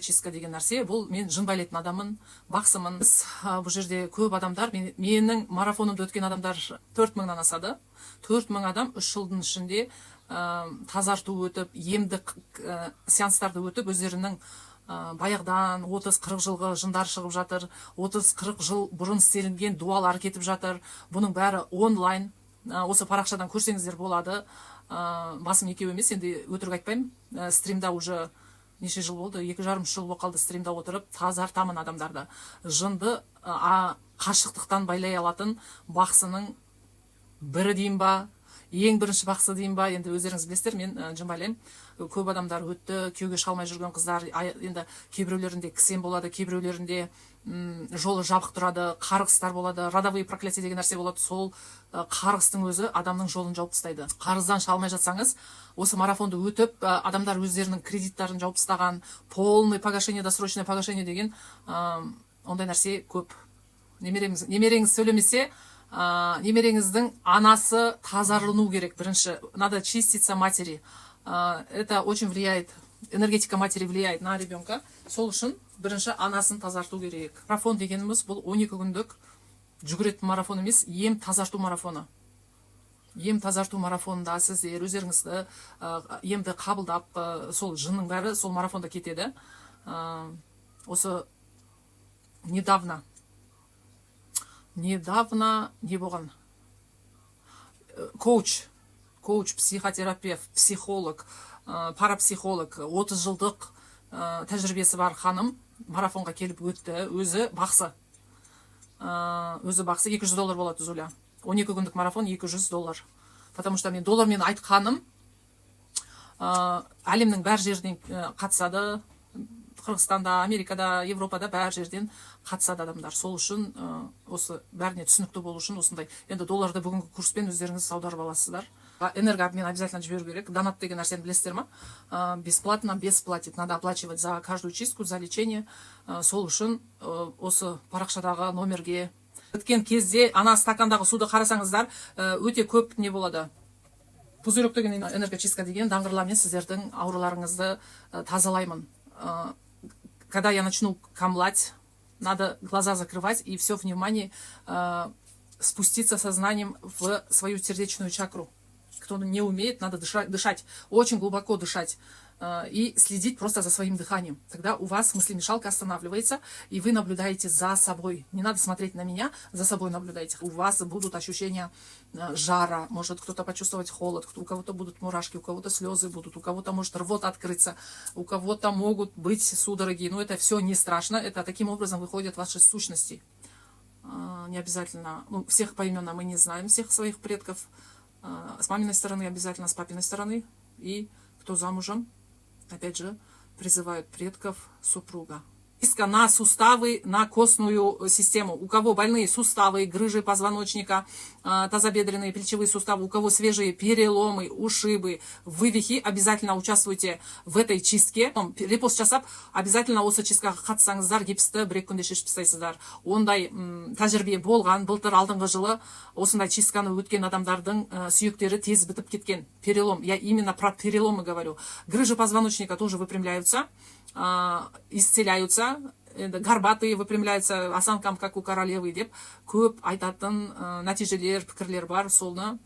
энергочистка деген нәрсе, бұл мен жын байлайтын адаммын, бақсымын. Бұл жерде көп адамдар, менің марафонымды өткен адамдар 4000-нан асады. 4000 адам 3 жылдың ішінде тазарту өтіп, емдік сеанстарды өтіп, өздерінің баяғыдан 30-40 жылғы жындар шығып жатыр, 30-40 жыл бұрын істелінген дуалар кетіп жатыр. Бұның бәрі онлайн, осы парақшадан көрсеңіздер болады. Басым екеу емес, енді өтірік айтпаймын. Стримда уже неше жыл болды, 2,5 жыл болып қалды стримда отырып, тазартамын адамдарды. Жынды қашықтықтан байлай алатын бақсының бірі дейін ба, ең бірінші бақсы дейін ба, енді өздеріңіз білесіздер, мен жын байлаймын. Көп адамдар өтті, күйеуге шыға алмай жүрген қыздар, енді кейбіреулерінде кісен болады, кейбіреулерінде жолы жабық тұрады, қарғыстар болады, родовые проклятия деген нәрсе болады. Сол қарғыстың өзі адамның жолын жауып тастайды. Қарыздан шыға алмай жатсаңыз, осы марафонды өтіп, адамдар өздерінің кредиттарын жауып тастаған, полный погашение, досрочное погашение деген ондай нәрсе көп. Немереңіз сөйлемесе, немереңіздің анасы тазарыну керек. Бірінші, надо чиститься матери. Это очень влияет, энергетика матери влияет на ребенка. Сол үшін бірінші анасын тазарту керек. Марафон дегеніміз бұл 12 күндік жүгіретін марафон емес, ем тазарту марафоны. Ем тазарту марафонында сіздер өздеріңізді емді қабылдап, сол жынның бәрі сол марафонда кетеді. Осы недавно не болған? Коуч, психотерапевт, психолог, парапсихолог, 30 жылдық тәжірибесі бар ханым марафонға келіп өтті. Өзі бақсы. $200 болады Зуля. 12 күндік марафон $200. Потому что мен доллармен айтқаным, әлемнің бәр жерден қатысады. Қырғызстанда, Америкада, Европада бәр жерден қатысады адамдар. Сол үшін осы бәріне түсінікті болу үшін осындай. Енді долларды бүгінгі курспен өздеріңіз аударып аласыздар. Энергообмен обязательно жіберу керек. Донат деген нәрсені білесіздер ма? Бесплатно, бесплатит. Надо оплачивать за каждую чистку, за лечение. Сол үшін осы парақшадағы номерге өткен кезде ана стакандағы суды қарасаңыздар, өте көп не болады. Пузырек деген энергочистка деген даңғырламен сіздердің ауруларыңызды тазалаймын. Когда я начну камлать, надо глаза закрывать и все внимание спуститься сознанием в свою сердечную чакру. Кто не умеет, надо дышать, очень глубоко дышать и следить просто за своим дыханием. Тогда у вас мыслемешалка останавливается, и вы наблюдаете за собой. Не надо смотреть на меня, за собой наблюдайте. У вас будут ощущения жара, может кто-то почувствовать холод, у кого-то будут мурашки, у кого-то слезы будут, у кого-то может рвота открыться, у кого-то могут быть судороги. Но это все не страшно, это таким образом выходят ваши сущности. Не обязательно, всех поименно мы не знаем, всех своих предков. С маминой стороны обязательно, с папиной стороны. И кто замужем, опять же, призывают предков супруга. На суставы, на костную систему. У кого больные суставы, грыжи позвоночника, тазобедренные, плечевые суставы, у кого свежие переломы, ушибы, вывихи, обязательно участвуйте в этой чистке. Репост жасап, обязательно осы чисткаға қатысаңыздар, гипсті бір-екі күнде шешіп тастайсыздар. Ондай тәжірибе болған, былтыр алдыңғы жылы осындай чистканы өткен адамдардың сүйектері тез бітіп кеткен. Перелом, я именно про переломы говорю. Грыжи позвоночника тоже выпрямляются, исцеляются, горбатые выпрямляются, осанкам, как у королевы деп, көп айтатын нәтижелер, пікірлер бар, солны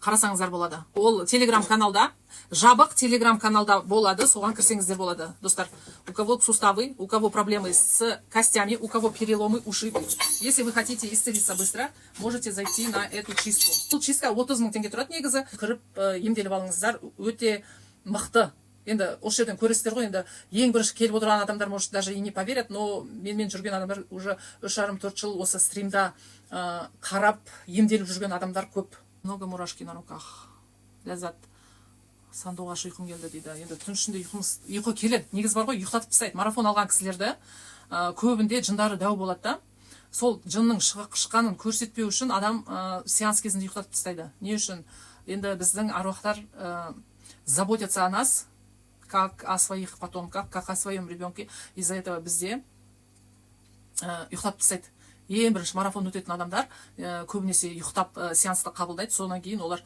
қарасаңыздар болады. Ол телеграм-каналда, жабық телеграм-каналда болады, соған кірсеңіздер болады, достар. У кого суставы, у кого проблемы с костями, у кого переломы, ушибы. Если вы хотите исцелиться быстро, можете зайти на эту чистку. Бұл чистка 30 000 теңге тұрады негізі, кіріп емделіп алыңыздар, өте мықты. Енді осы жерден көресіздер ғой, енді ең бірінші келіп отырған адамдар может даже и не поверят, но менімен жүрген адамдар уже 3,5-4 жыл осы стримда қарап емделіп жүрген адамдар көп. Много мурашки на руках. Ләззат, сандуғаш ұйқым келді дейді. Енді түн ішінде ұйқы келеді. Негіз бар ғой, ұйықтатып тастайды. Марафон алған кісілерді көбінде жындары дәу болады да. Сол жынның шыққанын көрсетпеу үшін адам сеанс кезінде ұйықтатып тастайды. Не үшін? Енді біздің аруақтар заботятся о нас, как о своих потомках, как о своем ребенке. Из-за этого бізде ұйықтап тастайды. Ең бірінші марафон өтетін адамдар көбінесе ұйықтап сеансты қабылдайды. Содан кейін олар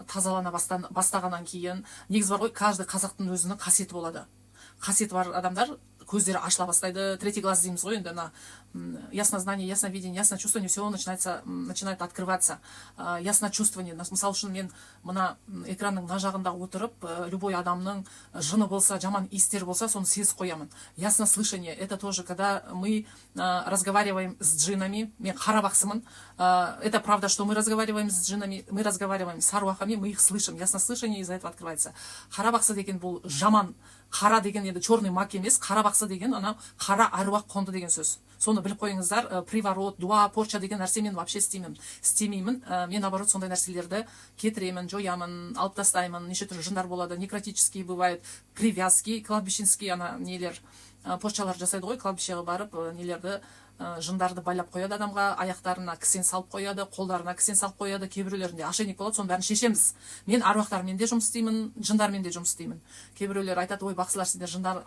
тазалана бастағаннан кейін, негіз бар ғой, каждый қазақтың өзінің қасиеті болады. Қасиеті бар адамдар көздері ашыла бастайды. Третий глаз дейміз ғой енді, ана яснознание, ясновидение, ясночувствование, все начинает открываться. Ясночувствование, мысалы үшін мен мына экранның мына жағында отырып, любой адамның жыны болса, жаман иістер болса, соны сезіп қоямын. Яснослышание, это тоже, когда мы разговариваем с джинами, мен қара бақсымын, это правда, что мы разговариваем с джинами, мы разговариваем с аруахами, мы их слышим, яснослышание из-за этого открывается. Қара бақсы деген бұл жаман, қара деген енді черный маг емес, қара бақсы деген ана қара аруақ қонды деген сөз. Соны біліп қойыңыздар, приворот, дуа, порча деген нәрсе мен вообще істемеймін. Мен наоборот сондай нәрселерді кетіремін, жоямын, алып тастаймын. Неше түрлі жындар болады, некротический бывает, привязки, кладбищенский ана нелер, порчалар жасайды ғой, кладбищеға барып нелерді, жындарды байлап қояды адамға, аяқтарына кісен салып қояды, қолдарына кісен салып қояды, кейбіреулерінде ошейник болады, соның бәрін шешеміз. Мен аруақтармен де жұмыс істеймін, жындармен де жұмыс істеймін. Кейбіреулер айтады, ой, бақсылар, сендер жындар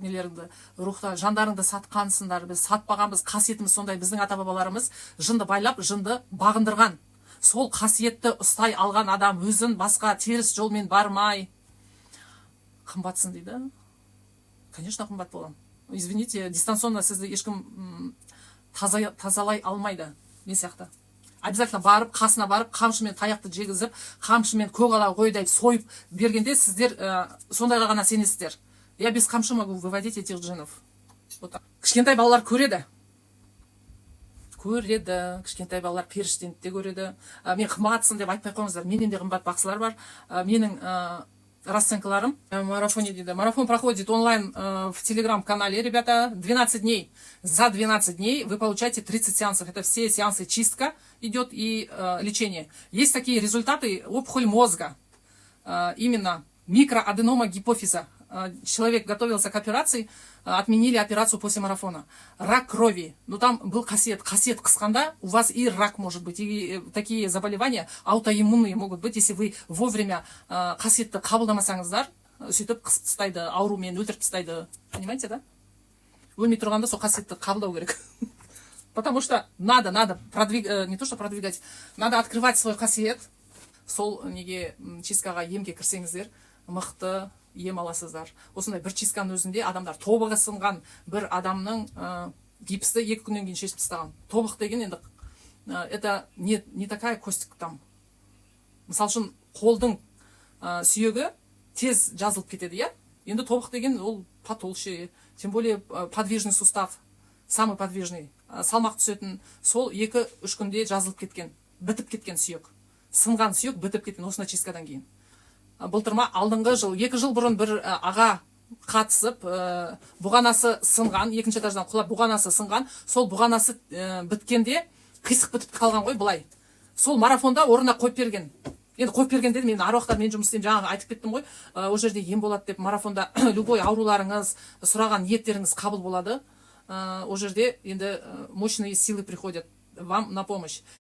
нелеріңді, рухта жандарыңды сатқансыңдар, біз сатпағанбыз, қасиетіміз сондай, біздің ата-бабаларымыз жынды байлап, жынды бағындырған. Сол қасиетті ұстай алған адам өзін басқа теріс жолмен бармай қымбатсың дейді. Конечно, қымбат болам. Извините, дистанционно сізді ешкім тазалай алмайды, мен сияқты. Обязательно барып, қасына барып, қамшымен таяқты жегізіп, қамшымен көкала қойдай сойып бергенде сіздер сондайға ғана сенесіздер. Я без қамшы могу выводить этих джинов. Кішкентай балалар көреді. Кішкентай балалар періштені де көреді. Мен қымбатсың деп айтпай қойыңыздар. Менен де қымбат бақсылар бар. Менің расценкаларым марафоне дейді. Марафон проходит онлайн в телеграм-канале, ребята, 12 дней. За 12 дней вы получаете 30 сеансов. Это все сеансы чистка идет и лечение. Есть такие результаты: опухоль мозга, именно микроаденома гипофиза. Человек готовился к операции, отменили операцию после марафона. Рак крови. Ну там был кассет. Кассет қысқанда у вас и рак может быть. И такие заболевания аутоиммунные могут быть, если вы вовремя кассетті қабылдамасаңыздар, сөйтіп қысып тастайды, аурумен өлтіріп тастайды. Понимаете, да? Өлмей тұрғанда сол кассетті қабылдау керек. Потому что надо не то что продвигать, надо открывать свой кассет. Сол неге чисткаға емге кірсеңіздер, мықты ем аласыздар. Осындай бір чистканың өзінде адамдар тобығы сынған бір адамның гипсті 2 күннен кейін шешіп тастаған. Тобық деген енді это не такая кость там. Мысал үшін қолдың сүйегі тез жазылып кетеді, я? Енді тобық деген ол потолще, тем более подвижный сустав, самый подвижный, салмақ түсетін, сол 2-3 күнде жазылып кеткен, бітіп кеткен сүйек. Сынған сүйек бітіп кеткен осындай чисткадан кейін. Былтырма алдыңғы жыл, 2 жыл бұрын бір аға қатысып, бұғанасы сынған, 2-ші этаждан құлап бұғанасы сынған, сол бұғанасы біткенде қисық бітіп қалған ғой былай. Сол марафонда орнына қойып берген. Енді қойып берген деді, мен аруақтармен жұмыс істеймін, жаңағы айтып кеттім ғой, ол жерде ем болады деп. Марафонда любой ауруларыңыз, сұраған ниеттеріңіз қабыл болады. Ол жерде енді мощные силы приходят вам на помощь.